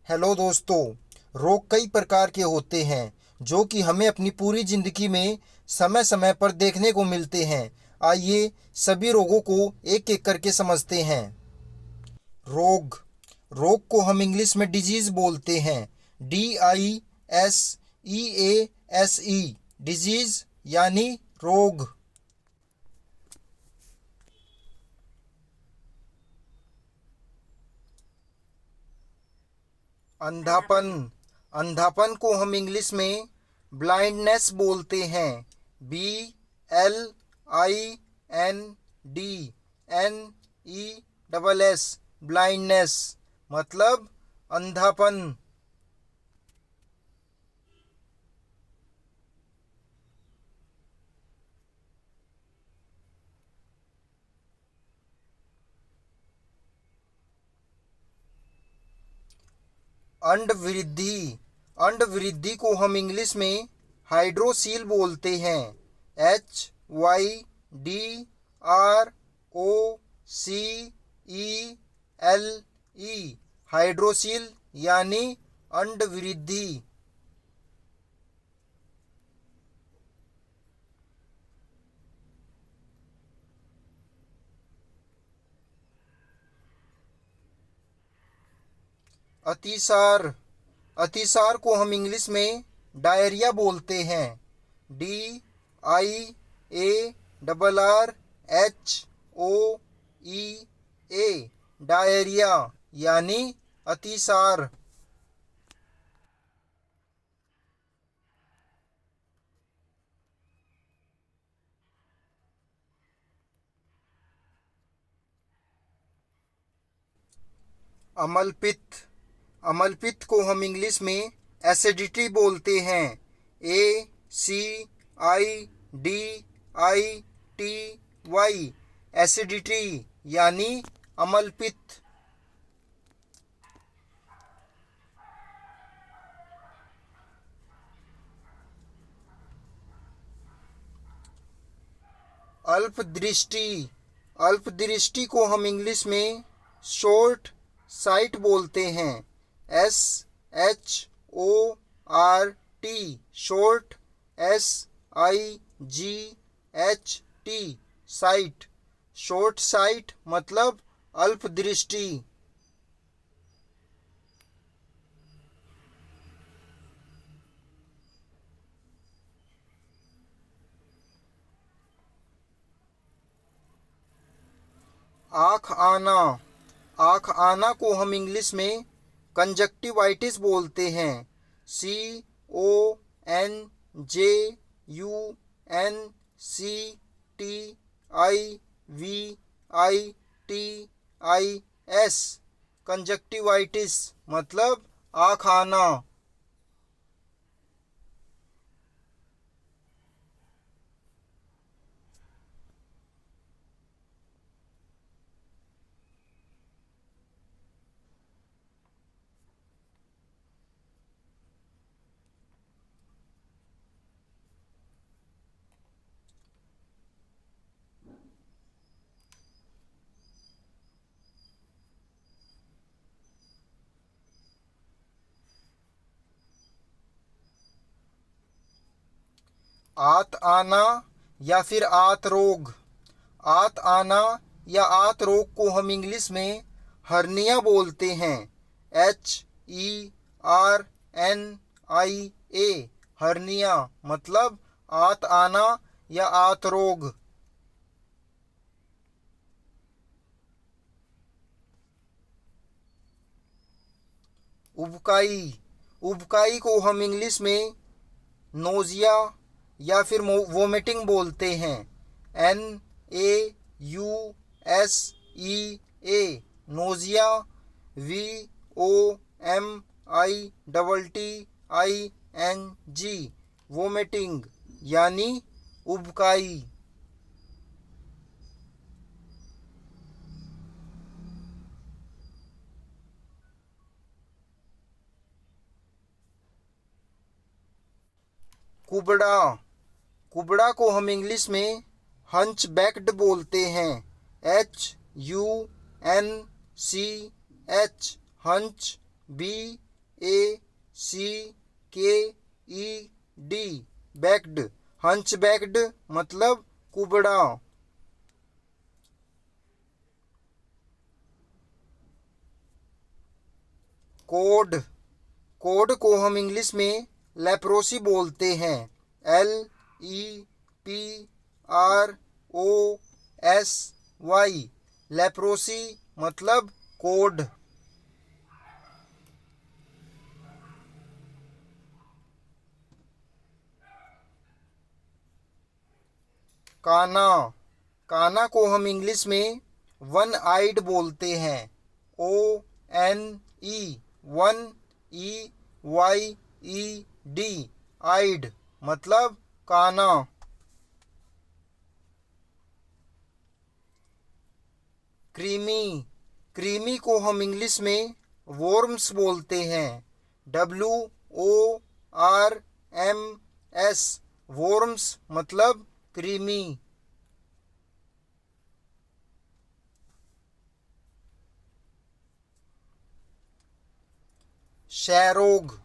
Hello दोस्तों। रोग कई प्रकार के होते हैं जो कि हमें अपनी पूरी जिंदगी में समय समय पर देखने को मिलते हैं। आइए सभी रोगों को एक एक करके समझते हैं। रोग रोग को हम इंग्लिश में डिजीज बोलते हैं। DISEASE डिजीज यानी रोग। अंधापन अंधापन को हम इंग्लिश में ब्लाइंडनेस बोलते हैं। BLINDNESS ब्लाइंडनेस मतलब अंधापन। अंड वृद्धि को हम इंग्लिश में हाइड्रोसील बोलते हैं। HYDROCELE हाइड्रोसील यानी अंड वृद्धि। अतिसार अतिसार को हम इंग्लिश में डायरिया बोलते हैं। DIARRHOEA डायरिया यानी अतिसार। अमलपित्त को हम इंग्लिश में एसिडिटी बोलते हैं। ACIDITY एसिडिटी यानी अमलपित्त। अल्पदृष्टि अल्पदृष्टि को हम इंग्लिश में शॉर्ट साइट बोलते हैं। SHORT short SIGHT site short site मतलब अल्पदृष्टि। आँख आना को हम इंग्लिश में कंजक्टिवाइटिस बोलते हैं। CONJUNCTIVITIS कंजक्टिवाइटिस मतलब आँख आना। आत आना या फिर आत रोग या आत रोग को हम इंग्लिश में हर्निया बोलते हैं। HERNIA हर्निया मतलब आत आना या आत रोग। उबकाई को हम इंग्लिश में नोजिया या फिर वोमिटिंग बोलते हैं। NAUSEA nausea. VOMITING वोमिटिंग यानी उबकाई। कुबड़ा को हम इंग्लिश में हंच बैक्ड बोलते हैं। HUNCH hunch. ए सी के E D backed, hunch backed मतलब कुबड़ा। कोड, कोड को हम इंग्लिश में लेप्रोसी बोलते हैं। LEPROSY, लेप्रोसी मतलब कोड। काना, काना को हम इंग्लिश में वन आइड बोलते हैं। ONE, वन, EYED, आइड मतलब काना। क्रीमी, क्रीमी को हम इंग्लिश में वॉर्म्स बोलते हैं। WORMS, वॉर्म्स मतलब क्रीमी। क्षयरोग,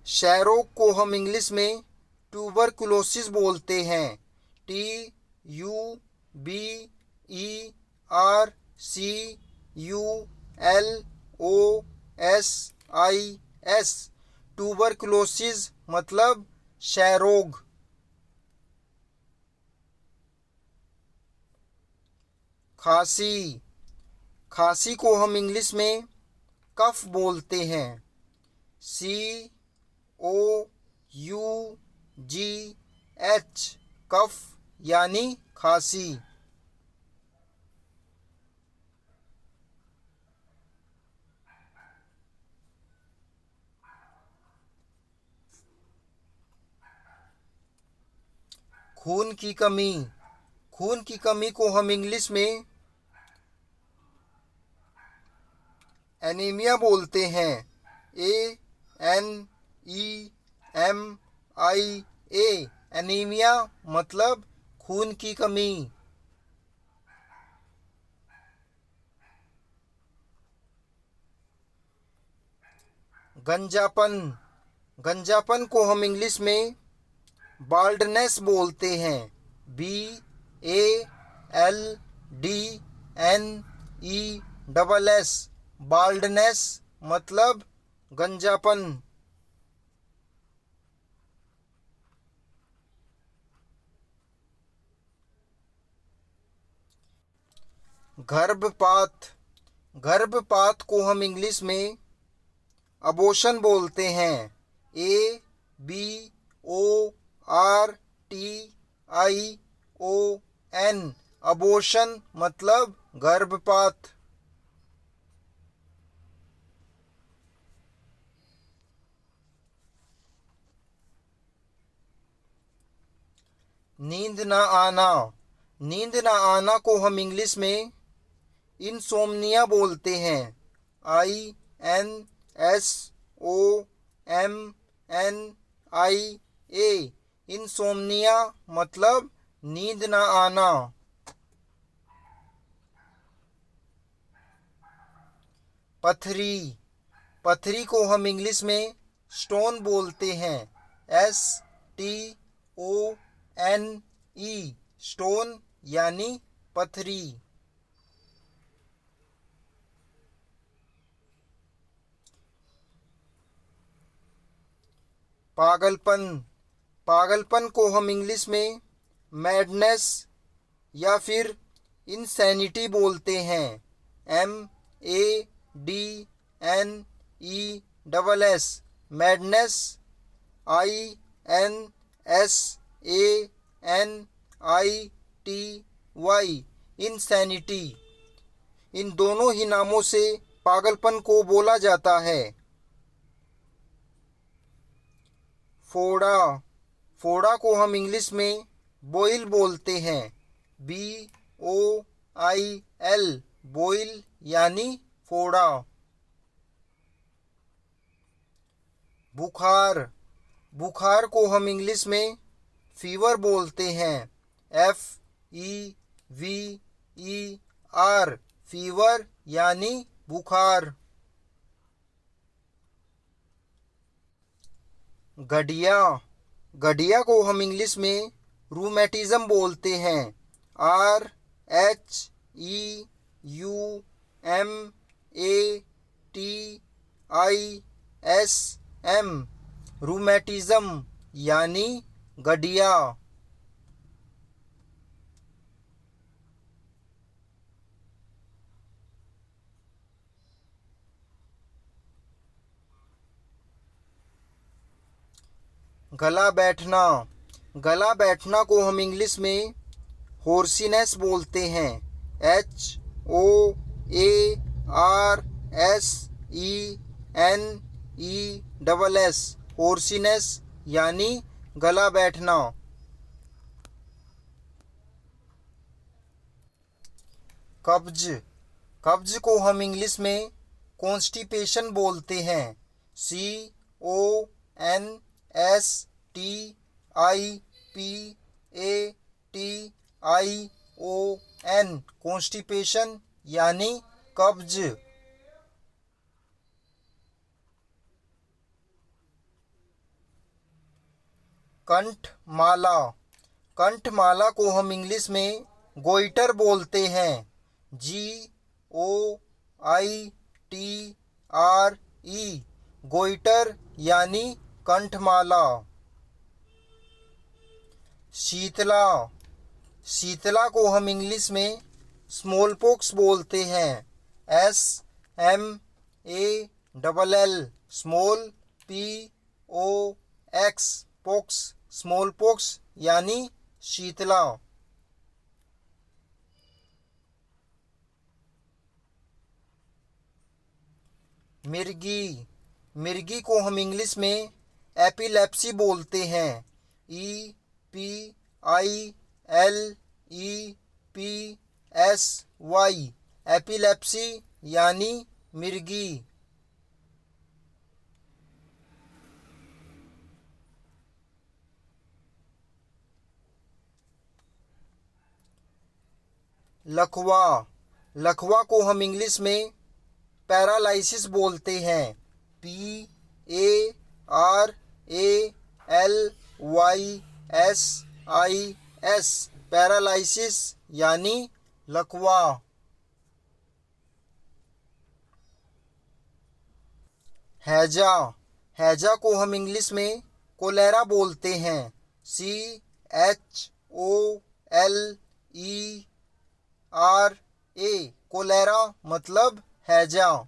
क्षयरोग को हम इंग्लिश में ट्यूबरकुलोसिस बोलते हैं। TUBERCULOSIS, ट्यूबरकुलोसिस मतलब क्षयरोग। खांसी, खांसी को हम इंग्लिश में कफ बोलते हैं। COUGH, कफ यानी खांसी। खून की कमी, खून की कमी को हम इंग्लिश में एनीमिया बोलते हैं। ANEMIA, एनीमिया मतलब खून की कमी। गंजापन, गंजापन को हम इंग्लिश में बाल्डनेस बोलते हैं। BALDNESS, बाल्डनेस मतलब गंजापन। गर्भपात, गर्भपात को हम इंग्लिश में अबॉर्शन बोलते हैं। ABORTION, अबॉर्शन मतलब गर्भपात। नींद ना आना, नींद ना आना को हम इंग्लिश में इंसोम्निया बोलते हैं। INSOMNIA, इंसोम्निया मतलब नींद ना आना। पथरी, पथरी को हम इंग्लिश में स्टोन बोलते हैं। STONE, स्टोन यानी पथरी। पागलपन, पागलपन को हम इंग्लिश में मैडनेस या फिर इंसैनिटी बोलते हैं। MADNESS, madness. INSANITY, insanity. इन दोनों ही नामों से पागलपन को बोला जाता है। फोड़ा, फोड़ा को हम इंग्लिश में बॉइल बोलते हैं। BOIL, बॉइल यानी फोड़ा। बुखार, बुखार को हम इंग्लिश में फीवर बोलते हैं। FEVER, फीवर यानी बुखार। गठिया, गठिया को हम इंग्लिश में रूमेटिज्म बोलते हैं। RHEUMATISM, रूमेटिज्म यानी गठिया। गला बैठना, गला बैठना को हम इंग्लिश में होर्सीनेस बोलते हैं। HOARSENESS, होर्सीनेस यानी गला बैठना। कब्ज, कब्ज को हम इंग्लिश में कॉन्स्टिपेशन बोलते हैं। CONSTIPATION, कॉन्स्टिपेशन यानी कब्ज। कंठमाला, कंठमाला को हम इंग्लिश में गोइटर बोलते हैं। GOITRE, गोइटर यानी कंठमाला। शीतला, शीतला को हम इंग्लिश में स्मॉल पॉक्स बोलते हैं। SMALL, small POX, pox, small pox यानी शीतला। मिर्गी, मिर्गी को हम इंग्लिश में एपिलेप्सी बोलते हैं। EPILEPSY, एपिलेप्सी यानी मिर्गी। लकवा, लकवा को हम इंग्लिश में पैरालाइसिस बोलते हैं। PARALYSIS, पैरालाइसिस यानी लकवा। हैजा, हैजा को हम इंग्लिश में कोलेरा बोलते हैं। CHOLERA, कोलेरा मतलब हैजा।